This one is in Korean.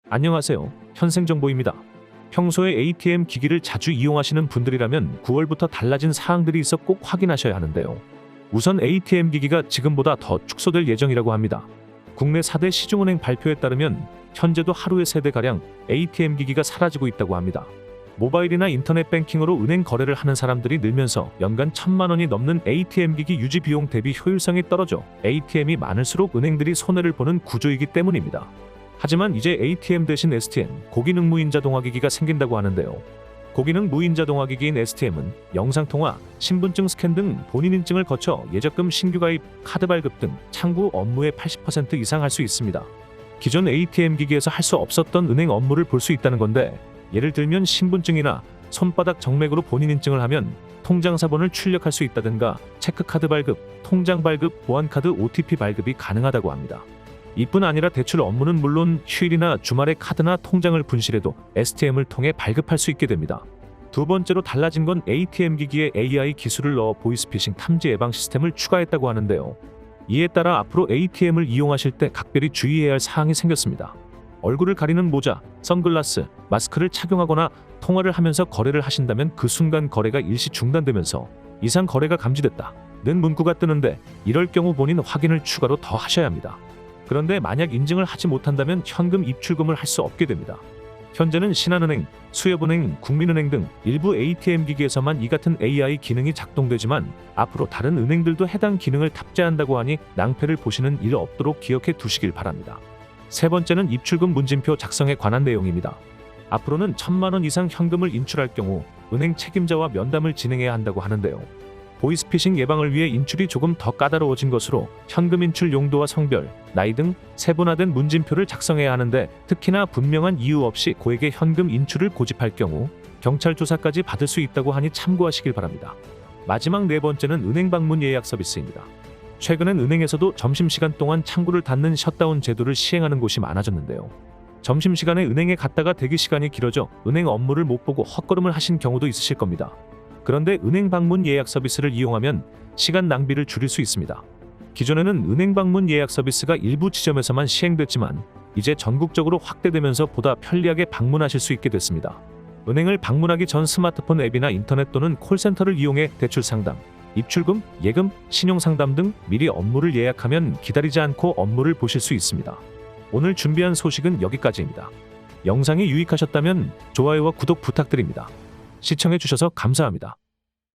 안녕하세요. 현생정보입니다. 평소에 ATM 기기를 자주 이용하시는 분들이라면 9월부터 달라진 사항들이 있어 꼭 확인하셔야 하는데요. 우선 ATM 기기가 지금보다 더 축소될 예정이라고 합니다. 국내 4대 시중은행 발표에 따르면 현재도 하루에 3대가량 ATM 기기가 사라지고 있다고 합니다. 모바일이나 인터넷 뱅킹으로 은행 거래를 하는 사람들이 늘면서 연간 1,000만 원이 넘는 ATM 기기 유지 비용 대비 효율성이 떨어져 ATM이 많을수록 은행들이 손해를 보는 구조이기 때문입니다. 하지만 이제 ATM 대신 STM, 고기능 무인 자동화기기가 생긴다고 하는데요. 고기능 무인 자동화기기인 STM은 영상통화, 신분증 스캔 등 본인 인증을 거쳐 예적금 신규 가입, 카드 발급 등 창구 업무의 80% 이상 할 수 있습니다. 기존 ATM 기기에서 할 수 없었던 은행 업무를 볼 수 있다는 건데, 예를 들면 신분증이나 손바닥 정맥으로 본인 인증을 하면 통장 사본을 출력할 수 있다든가 체크카드 발급, 통장 발급, 보안카드 OTP 발급이 가능하다고 합니다. 이뿐 아니라 대출 업무는 물론 휴일이나 주말에 카드나 통장을 분실해도 STM을 통해 발급할 수 있게 됩니다. 두 번째로 달라진 건 ATM 기기에 AI 기술을 넣어 보이스피싱 탐지 예방 시스템을 추가했다고 하는데요. 이에 따라 앞으로 ATM을 이용하실 때 각별히 주의해야 할 사항이 생겼습니다. 얼굴을 가리는 모자, 선글라스, 마스크를 착용하거나 통화를 하면서 거래를 하신다면 그 순간 거래가 일시 중단되면서 이상 거래가 감지됐다는 문구가 뜨는데, 이럴 경우 본인 확인을 추가로 더 하셔야 합니다. 그런데 만약 인증을 하지 못한다면 현금 입출금을 할 수 없게 됩니다. 현재는 신한은행, 수협은행, 국민은행 등 일부 ATM 기기에서만 이 같은 AI 기능이 작동되지만 앞으로 다른 은행들도 해당 기능을 탑재한다고 하니 낭패를 보시는 일 없도록 기억해 두시길 바랍니다. 세 번째는 입출금 문진표 작성에 관한 내용입니다. 앞으로는 1,000만 원 이상 현금을 인출할 경우 은행 책임자와 면담을 진행해야 한다고 하는데요. 보이스피싱 예방을 위해 인출이 조금 더 까다로워진 것으로 현금 인출 용도와 성별, 나이 등 세분화된 문진표를 작성해야 하는데, 특히나 분명한 이유 없이 고액의 현금 인출을 고집할 경우 경찰 조사까지 받을 수 있다고 하니 참고하시길 바랍니다. 마지막 네 번째는 은행 방문 예약 서비스입니다. 최근엔 은행에서도 점심시간 동안 창구를 닫는 셧다운 제도를 시행하는 곳이 많아졌는데요. 점심시간에 은행에 갔다가 대기시간이 길어져 은행 업무를 못 보고 헛걸음을 하신 경우도 있으실 겁니다. 그런데 은행 방문 예약 서비스를 이용하면 시간 낭비를 줄일 수 있습니다. 기존에는 은행 방문 예약 서비스가 일부 지점에서만 시행됐지만 이제 전국적으로 확대되면서 보다 편리하게 방문하실 수 있게 됐습니다. 은행을 방문하기 전 스마트폰 앱이나 인터넷 또는 콜센터를 이용해 대출 상담, 입출금, 예금, 신용 상담 등 미리 업무를 예약하면 기다리지 않고 업무를 보실 수 있습니다. 오늘 준비한 소식은 여기까지입니다. 영상이 유익하셨다면 좋아요와 구독 부탁드립니다. 시청해주셔서 감사합니다.